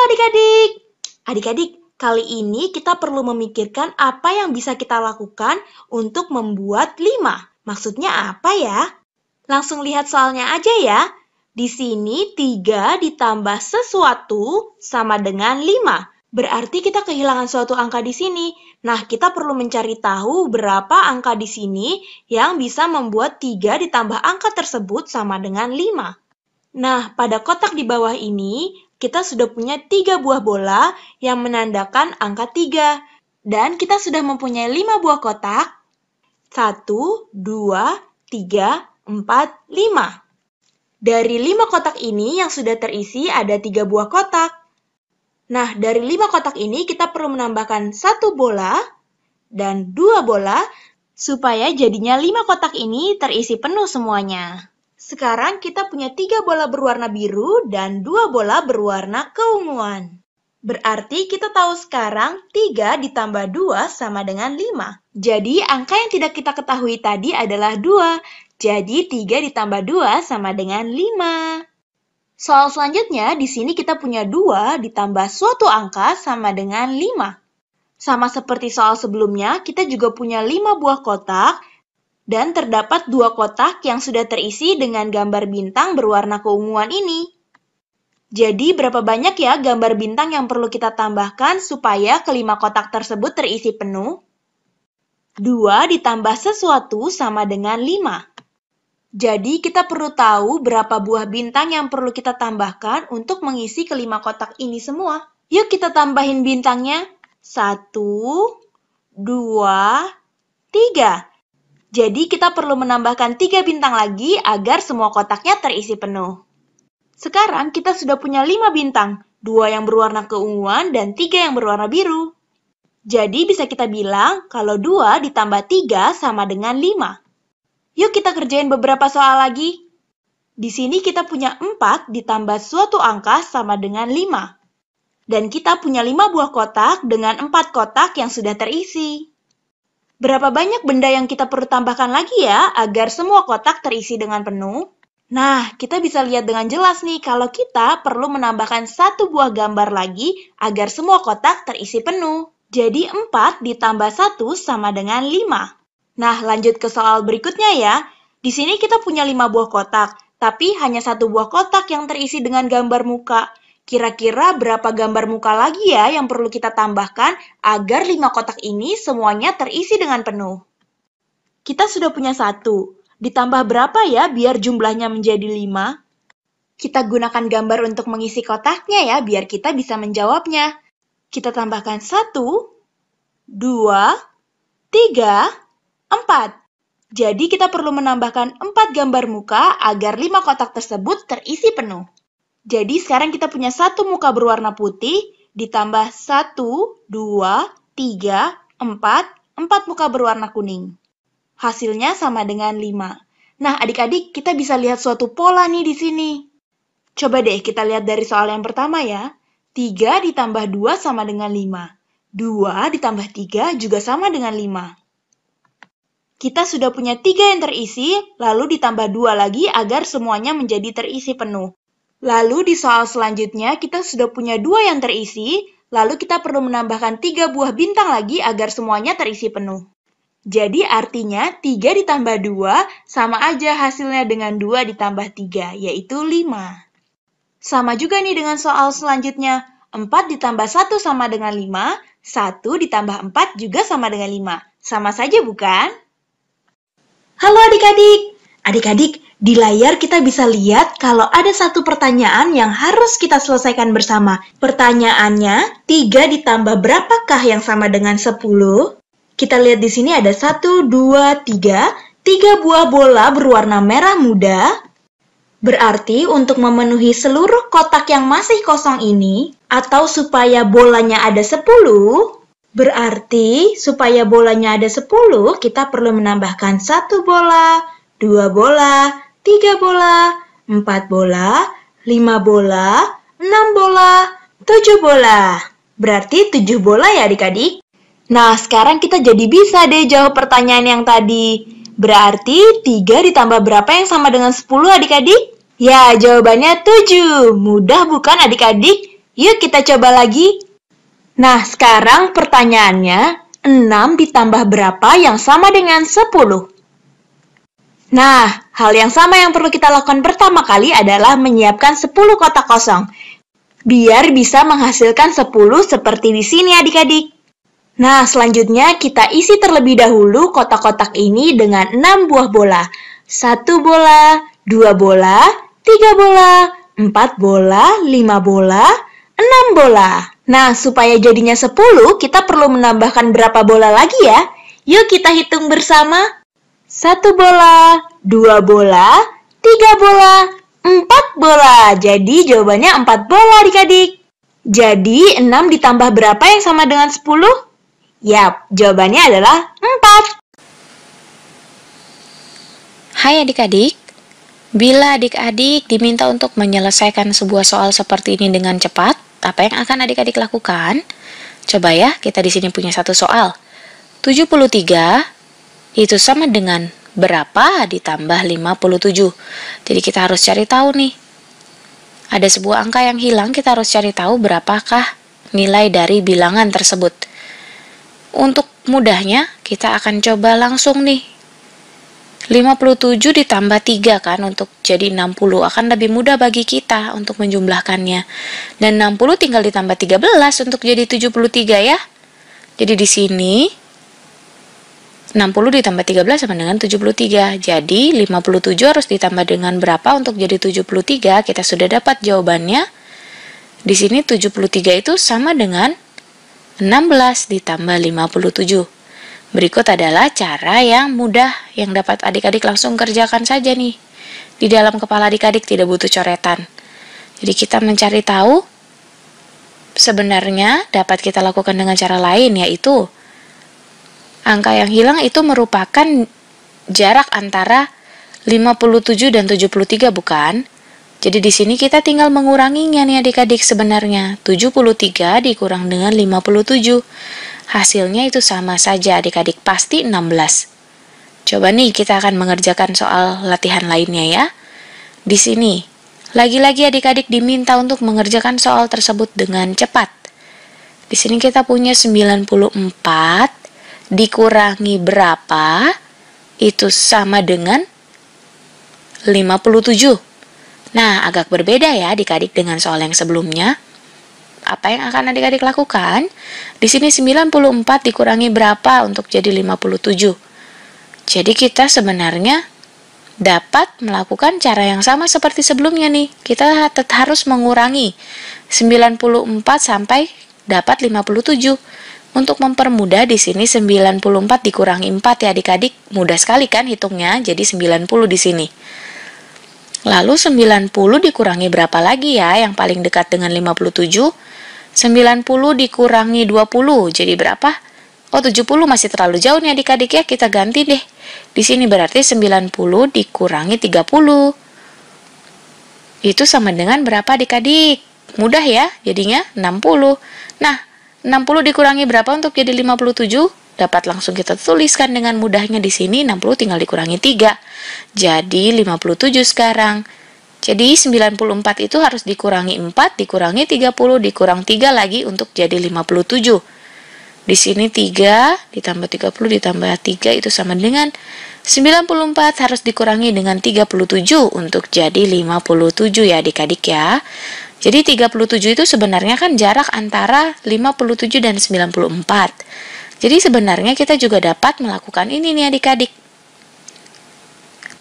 adik-adik. Adik-adik, kali ini kita perlu memikirkan apa yang bisa kita lakukan untuk membuat 5. Maksudnya apa ya? Langsung lihat soalnya aja ya. Di sini 3 ditambah sesuatu sama dengan 5. Berarti kita kehilangan suatu angka di sini. Nah, kita perlu mencari tahu berapa angka di sini yang bisa membuat 3 ditambah angka tersebut sama dengan 5. Nah, pada kotak di bawah ini, kita sudah punya 3 buah bola yang menandakan angka 3. Dan kita sudah mempunyai 5 buah kotak. 1, 2, 3, 4, 5. Dari 5 kotak ini yang sudah terisi ada 3 buah kotak. Nah, dari 5 kotak ini kita perlu menambahkan 1 bola dan 2 bola supaya jadinya 5 kotak ini terisi penuh semuanya. Sekarang kita punya 3 bola berwarna biru dan 2 bola berwarna keunguan. Berarti kita tahu sekarang 3 ditambah 2 sama dengan 5. Jadi angka yang tidak kita ketahui tadi adalah 2. Jadi 3 ditambah 2 sama dengan 5. Soal selanjutnya, di sini kita punya 2 ditambah suatu angka sama dengan 5. Sama seperti soal sebelumnya, kita juga punya 5 buah kotak dan terdapat 2 kotak yang sudah terisi dengan gambar bintang berwarna keunguan ini. Jadi, berapa banyak ya gambar bintang yang perlu kita tambahkan supaya kelima kotak tersebut terisi penuh? 2 ditambah sesuatu sama dengan 5. Jadi, kita perlu tahu berapa buah bintang yang perlu kita tambahkan untuk mengisi kelima kotak ini semua. Yuk kita tambahin bintangnya. 1, 2, 3. Jadi, kita perlu menambahkan 3 bintang lagi agar semua kotaknya terisi penuh. Sekarang, kita sudah punya 5 bintang. 2 yang berwarna keunguan dan 3 yang berwarna biru. Jadi, bisa kita bilang kalau 2 ditambah 3 sama dengan 5. Yuk kita kerjain beberapa soal lagi. Di sini kita punya 4 ditambah suatu angka sama dengan 5. Dan kita punya 5 buah kotak dengan 4 kotak yang sudah terisi. Berapa banyak benda yang kita perlu tambahkan lagi ya agar semua kotak terisi dengan penuh? Nah, kita bisa lihat dengan jelas nih kalau kita perlu menambahkan 1 buah gambar lagi agar semua kotak terisi penuh. Jadi 4 ditambah 1 sama dengan 5. Nah, lanjut ke soal berikutnya ya. Di sini kita punya 5 buah kotak, tapi hanya 1 buah kotak yang terisi dengan gambar muka. Kira-kira berapa gambar muka lagi ya yang perlu kita tambahkan agar 5 kotak ini semuanya terisi dengan penuh? Kita sudah punya 1. Ditambah berapa ya biar jumlahnya menjadi 5? Kita gunakan gambar untuk mengisi kotaknya ya biar kita bisa menjawabnya. Kita tambahkan 1, 2, 3, 4. Jadi kita perlu menambahkan 4 gambar muka agar 5 kotak tersebut terisi penuh. Jadi sekarang kita punya 1 muka berwarna putih, ditambah 1, 2, 3, 4 muka berwarna kuning. Hasilnya sama dengan 5. Nah adik-adik, kita bisa lihat suatu pola nih di sini. Coba deh kita lihat dari soal yang pertama ya. 3 ditambah 2 sama dengan 5. 2 ditambah 3 juga sama dengan 5. Kita sudah punya 3 yang terisi, lalu ditambah 2 lagi agar semuanya menjadi terisi penuh. Lalu di soal selanjutnya, kita sudah punya 2 yang terisi, lalu kita perlu menambahkan 3 buah bintang lagi agar semuanya terisi penuh. Jadi artinya 3 ditambah 2 sama aja hasilnya dengan 2 ditambah 3, yaitu 5. Sama juga nih dengan soal selanjutnya, 4 ditambah 1 sama dengan 5, 1 ditambah 4 juga sama dengan 5. Sama saja bukan? Halo adik-adik! Adik-adik, di layar kita bisa lihat kalau ada satu pertanyaan yang harus kita selesaikan bersama. Pertanyaannya, 3 ditambah berapakah yang sama dengan 10? Kita lihat di sini ada 1, 2, 3 buah bola berwarna merah muda. Berarti untuk memenuhi seluruh kotak yang masih kosong ini, atau supaya bolanya ada 10, berarti supaya bolanya ada 10, kita perlu menambahkan 1 bola, 2 bola, 3 bola, 4 bola, 5 bola, 6 bola, 7 bola. Berarti 7 bola ya adik-adik? Nah, sekarang kita jadi bisa deh jawab pertanyaan yang tadi. Berarti 3 ditambah berapa yang sama dengan 10 adik-adik? Ya, jawabannya 7. Mudah bukan adik-adik? Yuk kita coba lagi. Nah, sekarang pertanyaannya, 6 ditambah berapa yang sama dengan 10? Nah, hal yang sama yang perlu kita lakukan pertama kali adalah menyiapkan 10 kotak kosong, biar bisa menghasilkan 10 seperti di sini adik-adik. Nah, selanjutnya kita isi terlebih dahulu kotak-kotak ini dengan 6 buah bola. 1 bola, 2 bola, 3 bola, 4 bola, 5 bola, 6 bola. Nah, supaya jadinya 10, kita perlu menambahkan berapa bola lagi ya? Yuk kita hitung bersama. 1 bola, 2 bola, 3 bola, 4 bola. Jadi jawabannya 4 bola adik-adik. Jadi 6 ditambah berapa yang sama dengan 10? Yap, jawabannya adalah 4. Hai adik-adik, bila adik-adik diminta untuk menyelesaikan sebuah soal seperti ini dengan cepat, apa yang akan adik-adik lakukan? Coba ya, kita di sini punya satu soal. 73 itu sama dengan berapa ditambah 57. Jadi kita harus cari tahu nih. Ada sebuah angka yang hilang, kita harus cari tahu berapakah nilai dari bilangan tersebut. Untuk mudahnya, kita akan coba langsung nih. 57 ditambah 3 kan untuk jadi 60. Akan lebih mudah bagi kita untuk menjumlahkannya. Dan 60 tinggal ditambah 13 untuk jadi 73 ya. Jadi di sini 60 ditambah 13 sama dengan 73. Jadi 57 harus ditambah dengan berapa untuk jadi 73? Kita sudah dapat jawabannya. Di sini 73 itu sama dengan 16 ditambah 57. Berikut adalah cara yang mudah yang dapat adik-adik langsung kerjakan saja nih. Di dalam kepala adik-adik tidak butuh coretan. Jadi kita mencari tahu sebenarnya dapat kita lakukan dengan cara lain, yaitu angka yang hilang itu merupakan jarak antara 57 dan 73, bukan? Jadi di sini kita tinggal menguranginya nih adik-adik sebenarnya. 73 dikurang dengan 57. Hasilnya itu sama saja adik-adik, pasti 16. Coba nih kita akan mengerjakan soal latihan lainnya ya. Di sini, lagi-lagi adik-adik diminta untuk mengerjakan soal tersebut dengan cepat. Di sini kita punya 94 dikurangi berapa, itu sama dengan 57. Nah, agak berbeda ya adik-adik dengan soal yang sebelumnya. Apa yang akan adik-adik lakukan? Di sini 94 dikurangi berapa untuk jadi 57. Jadi kita sebenarnya dapat melakukan cara yang sama seperti sebelumnya nih. Kita harus mengurangi 94 sampai dapat 57. Untuk mempermudah di sini 94 dikurangi 4 ya adik-adik. Mudah sekali kan hitungnya, jadi 90 di sini. Lalu 90 dikurangi berapa lagi ya yang paling dekat dengan 57? 90 dikurangi 20, jadi berapa? Oh, 70 masih terlalu jauh nih adik-adik ya, kita ganti deh. Di sini berarti 90 dikurangi 30. Itu sama dengan berapa adik-adik? Mudah ya, jadinya 60. Nah, 60 dikurangi berapa untuk jadi 57? Dapat langsung kita tuliskan dengan mudahnya di sini, 60 tinggal dikurangi 3. Jadi 57 sekarang. Jadi 94 itu harus dikurangi 4, dikurangi 30, dikurang 3 lagi untuk jadi 57. Di sini 3 ditambah 30 ditambah 3 itu sama dengan 94 harus dikurangi dengan 37 untuk jadi 57 ya adik-adik ya. Jadi 37 itu sebenarnya kan jarak antara 57 dan 94. Jadi sebenarnya kita juga dapat melakukan ini nih adik-adik.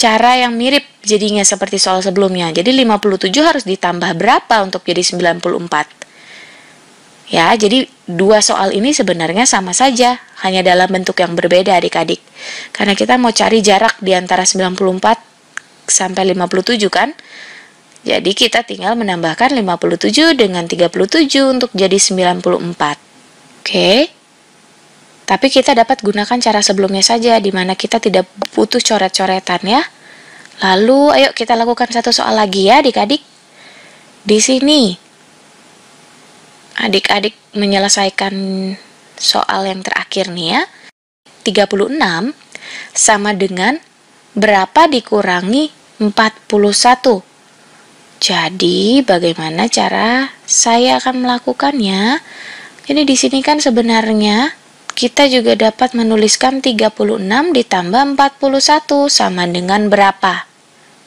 Cara yang mirip jadinya seperti soal sebelumnya. Jadi 57 harus ditambah berapa untuk jadi 94? Ya, jadi dua soal ini sebenarnya sama saja, hanya dalam bentuk yang berbeda adik-adik. Karena kita mau cari jarak di antara 94 sampai 57 kan? Jadi kita tinggal menambahkan 57 dengan 37 untuk jadi 94. Oke. Tapi kita dapat gunakan cara sebelumnya saja, di mana kita tidak butuh coret-coretan ya. Lalu, ayo kita lakukan satu soal lagi ya adik-adik. Di sini, adik-adik menyelesaikan soal yang terakhir nih ya. 36 sama dengan berapa dikurangi 41? Jadi, bagaimana cara saya akan melakukannya? Ini di sini kan sebenarnya kita juga dapat menuliskan 36 ditambah 41 sama dengan berapa?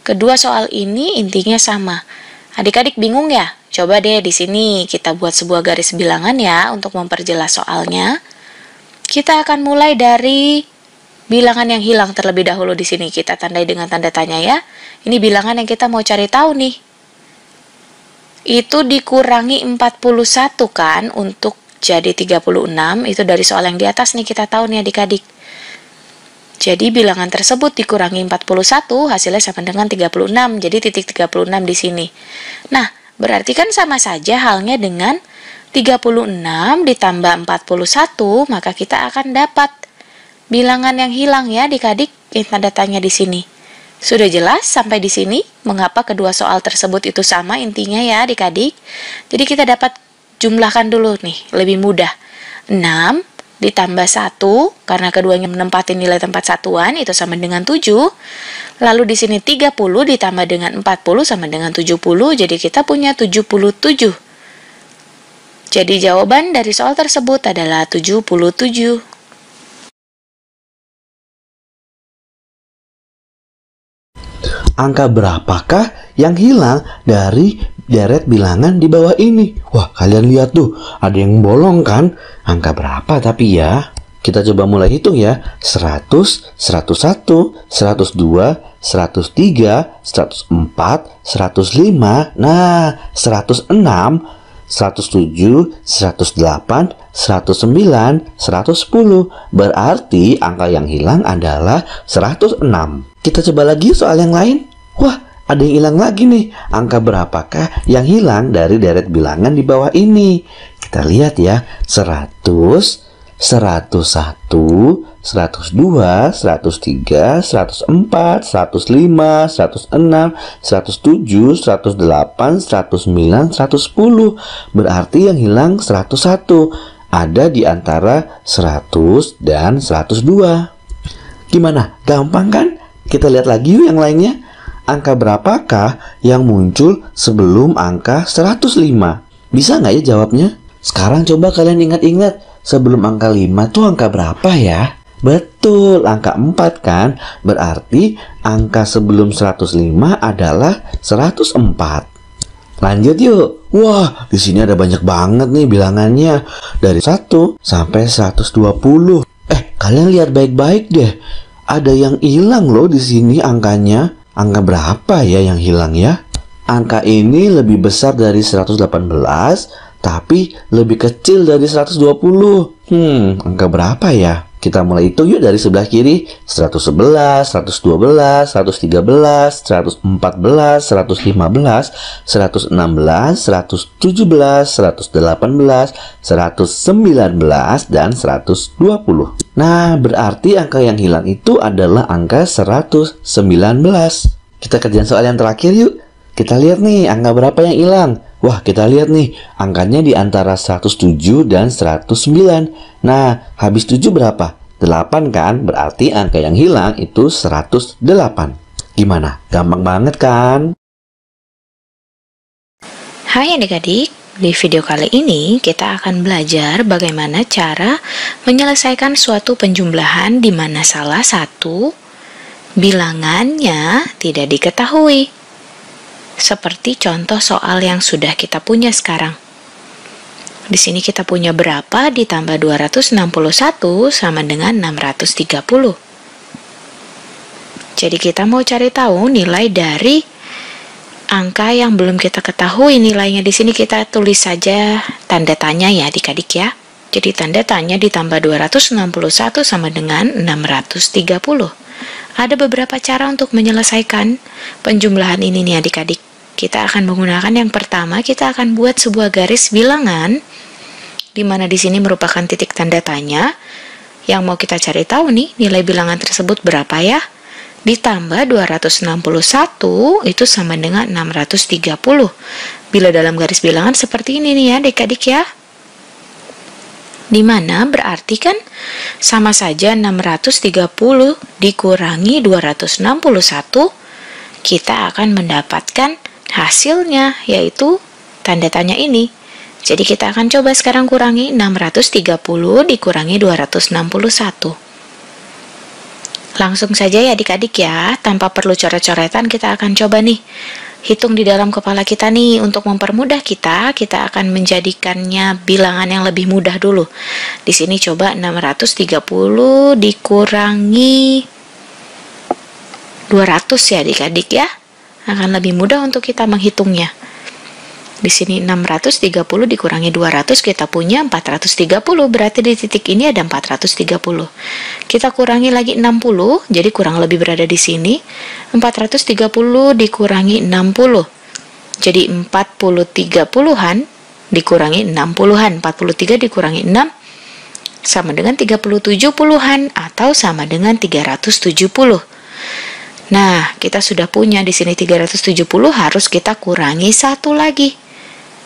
Kedua soal ini intinya sama. Adik-adik bingung ya? Coba deh di sini kita buat sebuah garis bilangan ya untuk memperjelas soalnya. Kita akan mulai dari bilangan yang hilang terlebih dahulu di sini. Kita tandai dengan tanda tanya ya. Ini bilangan yang kita mau cari tahu nih. Itu dikurangi 41 kan untuk jadi 36. Itu dari soal yang di atas nih kita tahu nih adik-adik. Jadi bilangan tersebut dikurangi 41 hasilnya sama dengan 36. Jadi titik 36 di sini. Nah, berarti kan sama saja halnya dengan 36 ditambah 41, maka kita akan dapat bilangan yang hilang ya adik-adik, yang tanda tanya di sini. Sudah jelas sampai di sini mengapa kedua soal tersebut itu sama intinya ya adik-adik. Jadi kita dapat jumlahkan dulu nih, lebih mudah. 6 ditambah 1, karena keduanya menempati nilai tempat satuan, itu sama dengan 7. Lalu di sini 30 ditambah dengan 40 sama dengan 70, jadi kita punya 77. Jadi jawaban dari soal tersebut adalah 77. Angka berapakah yang hilang dari deret bilangan di bawah ini? Wah, kalian lihat tuh, ada yang bolong kan? Angka berapa tapi ya? Kita coba mulai hitung ya. 100, 101, 102, 103, 104, 105. Nah, 106, 107, 108, 109, 110. Berarti angka yang hilang adalah 106. Kita coba lagi soal yang lain. Wah, ada yang hilang lagi nih. Angka berapakah yang hilang dari deret bilangan di bawah ini? Kita lihat ya. 100, 101, 102, 103, 104, 105, 106, 107, 108, 109, 110. Berarti yang hilang 101. Ada di antara 100 dan 102. Gimana? Gampang kan? Kita lihat lagi yuk yang lainnya. Angka berapakah yang muncul sebelum angka 105? Bisa nggak ya jawabnya? Sekarang coba kalian ingat-ingat. Sebelum angka 5 tuh angka berapa ya? Betul, angka 4 kan? Berarti angka sebelum 105 adalah 104. Lanjut yuk. Wah, di sini ada banyak banget nih bilangannya. Dari 1 sampai 120. Kalian lihat baik-baik deh. Ada yang hilang loh di sini angkanya. Angka berapa ya yang hilang ya? Angka ini lebih besar dari 118, tapi lebih kecil dari 120. Angka berapa ya? Kita mulai hitung yuk dari sebelah kiri. 111, 112, 113, 114, 115, 116, 117, 118, 119, dan 120. Nah, berarti angka yang hilang itu adalah angka 119. Kita kerjain soal yang terakhir yuk. Kita lihat nih, angka berapa yang hilang? Wah, kita lihat nih, angkanya di antara 107 dan 109. Nah, habis 7 berapa? 8 kan? Berarti angka yang hilang itu 108. Gimana? Gampang banget kan? Hai adik-adik, di video kali ini kita akan belajar bagaimana cara menyelesaikan suatu penjumlahan di mana salah satu bilangannya tidak diketahui. Seperti contoh soal yang sudah kita punya sekarang. Di sini kita punya berapa ditambah 261 sama dengan 630. Jadi kita mau cari tahu nilai dari angka yang belum kita ketahui nilainya. Di sini kita tulis saja tanda tanya ya adik-adik ya. Jadi tanda tanya ditambah 261 sama dengan 630. Ada beberapa cara untuk menyelesaikan penjumlahan ini nih adik-adik. Kita akan menggunakan yang pertama, kita akan buat sebuah garis bilangan di mana di sini merupakan titik tanda tanya yang mau kita cari tahu nih nilai bilangan tersebut berapa ya. Ditambah 261 itu sama dengan 630. Bila dalam garis bilangan seperti ini nih ya adik-adik ya. Dimana berarti kan sama saja 630 dikurangi 261, kita akan mendapatkan hasilnya, yaitu tanda tanya ini. Jadi kita akan coba sekarang kurangi 630 dikurangi 261. Langsung saja ya adik-adik ya, tanpa perlu coret-coretan kita akan coba nih. Hitung di dalam kepala kita nih, untuk mempermudah kita akan menjadikannya bilangan yang lebih mudah dulu. Di sini coba 630 dikurangi 200 ya adik-adik ya. Akan lebih mudah untuk kita menghitungnya. Di sini 630 dikurangi 200 kita punya 430, berarti di titik ini ada 430. Kita kurangi lagi 60, jadi kurang lebih berada di sini. 430 dikurangi 60. Jadi 40/30-an dikurangi 60-an. 43 dikurangi 6 sama dengan 37-an atau sama dengan 370. Nah, kita sudah punya di sini 370, harus kita kurangi 1 lagi.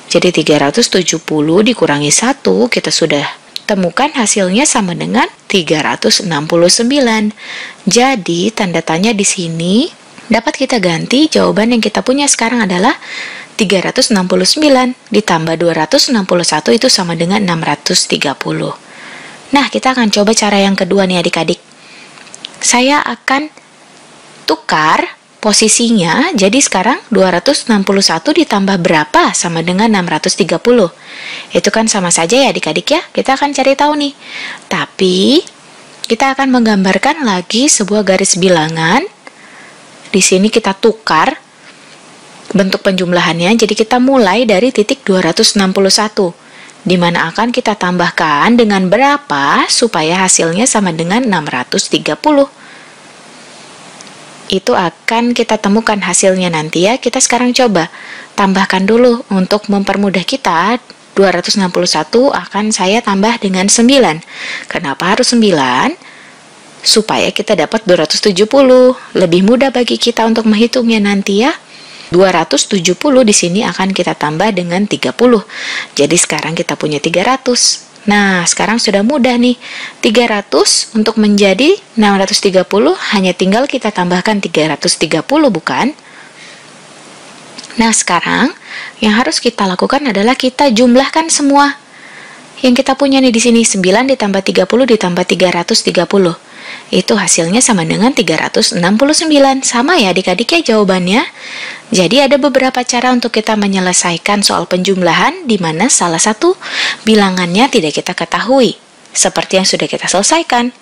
Jadi 370 dikurangi 1, kita sudah temukan hasilnya sama dengan 369. Jadi tanda tanya di sini dapat kita ganti, jawaban yang kita punya sekarang adalah 369 ditambah 261 itu sama dengan 630. Nah, kita akan coba cara yang kedua nih adik-adik. Saya akan tukar posisinya, jadi sekarang 261 ditambah berapa sama dengan 630. Itu kan sama saja ya adik-adik ya, kita akan cari tahu nih. Tapi kita akan menggambarkan lagi sebuah garis bilangan. Di sini kita tukar bentuk penjumlahannya, jadi kita mulai dari titik 261, di mana akan kita tambahkan dengan berapa supaya hasilnya sama dengan 630. Itu akan kita temukan hasilnya nanti ya. Kita sekarang coba tambahkan dulu untuk mempermudah kita. 261 akan saya tambah dengan 9. Kenapa harus 9? Supaya kita dapat 270. Lebih mudah bagi kita untuk menghitungnya nanti ya. 270 di sini akan kita tambah dengan 30. Jadi sekarang kita punya 300. Nah, sekarang sudah mudah nih. 300 untuk menjadi 630 hanya tinggal kita tambahkan 330, bukan? Nah, sekarang yang harus kita lakukan adalah kita jumlahkan semua. Yang kita punya nih di sini 9 ditambah 30 ditambah 330. Itu hasilnya sama dengan 369. Sama ya adik-adik ya jawabannya. Jadi ada beberapa cara untuk kita menyelesaikan soal penjumlahan di mana salah satu bilangannya tidak kita ketahui, seperti yang sudah kita selesaikan.